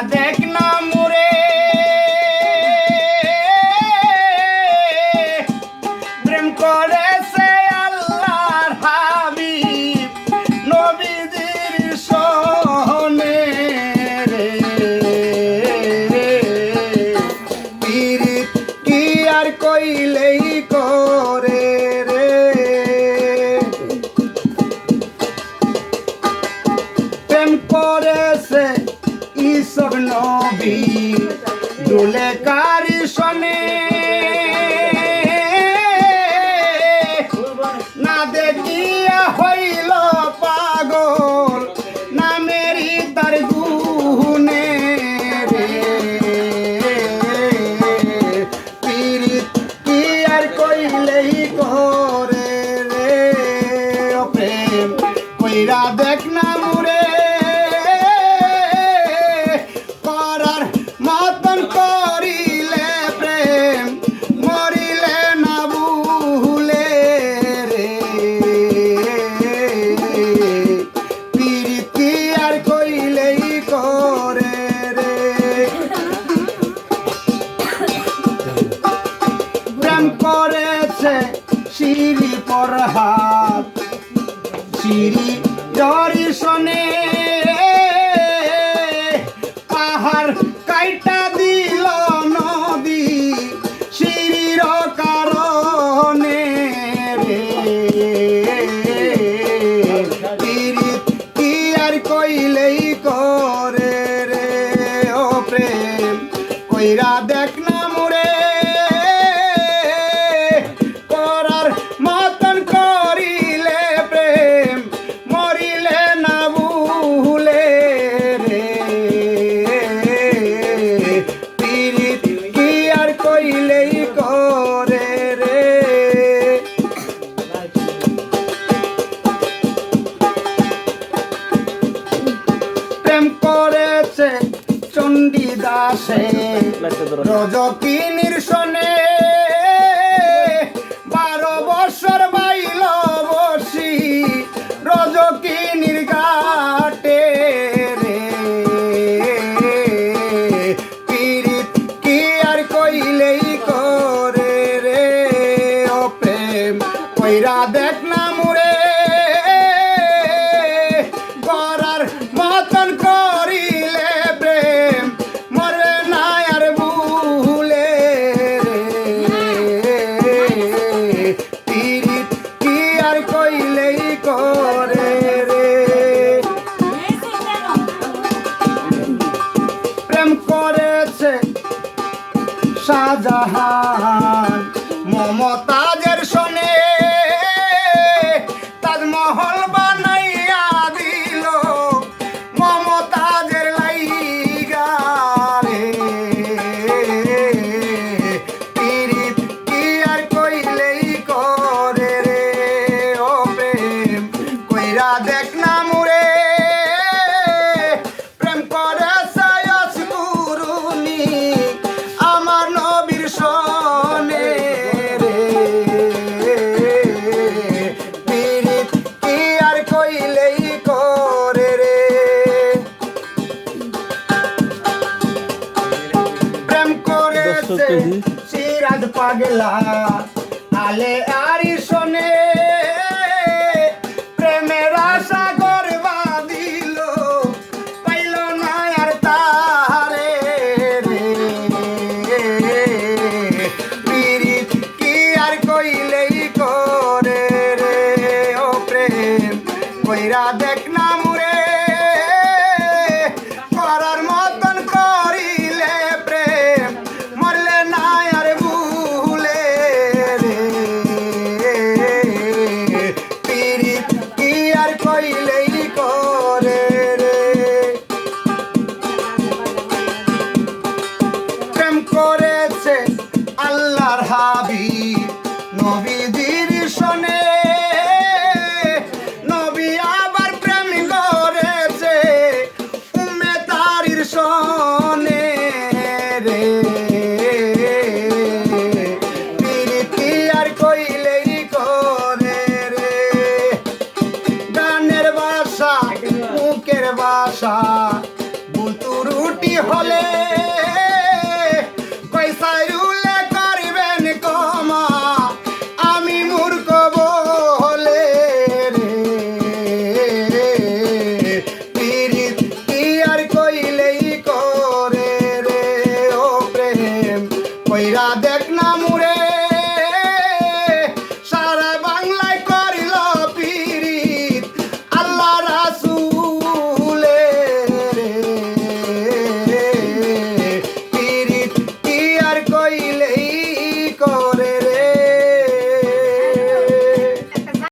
দেখ না মোরে প্রেম করেছে আল্লাহর হাবিব নবীজির সনে রে পীরিত কি আর কইলেই করে রে প্রেম করেছে ঈশ্বর নবী দুলে কারি শনে না দেখিয়া হইল পাগল নামেরই তার গুনে রে পীরিত কি আর কইলেই করে রে ও প্রেম কইরা দেখ না মুরে করেছে সিঁড়ি পর হাত সিঁড়ি দর্শনে পাহাড় কাইটা দিল নদী সিঁড়ির কারণে রে পীরিত কি আর কইলেই করে রে ও প্রেম কইরা দেখ না মোরে চণ্ডীদাসে রজকিনীর শনে 12 বছর বাইল বসি রজকিনীর ঘাটে রে পীরিত কি আর কইলেই করে রে ও প্রেম কইরা দেখ না মুরে করার মতন করিলে প্রেম মরে না আর ভুলে রে পীরিত কি আর কইলেই করে রে প্রেম করেছে শাহজাহান মমতাজের শনে তাজমহল বানাইয়া দিল মমতাজের লাইগা রে পীরিত কি আর কইলেই করে রে ও প্রেম কইরা দেখ না মুরে প্রেম করেছে অসকুরুনি আমার নবীর শনে রে পীরিত কি আর কইলেই করে রে প্রেম করেছে সিরাজ পাগলা আলে আরি শনে প্রেমের আশা করবা দিল পাইল না আর তারে রে পীরিত কি আর কইলেই করে রে ও প্রেম কইরা দেখ না মুরে করার মতন করিলে প্রেম মরলে না আর ভুলে রে হলে কই সাইরুলে করিবেন কমা আমি মূর্খ বলে রে পীড়িত কি আর কইলেই করে রে ও প্রেম কইরা দেখ না মুরে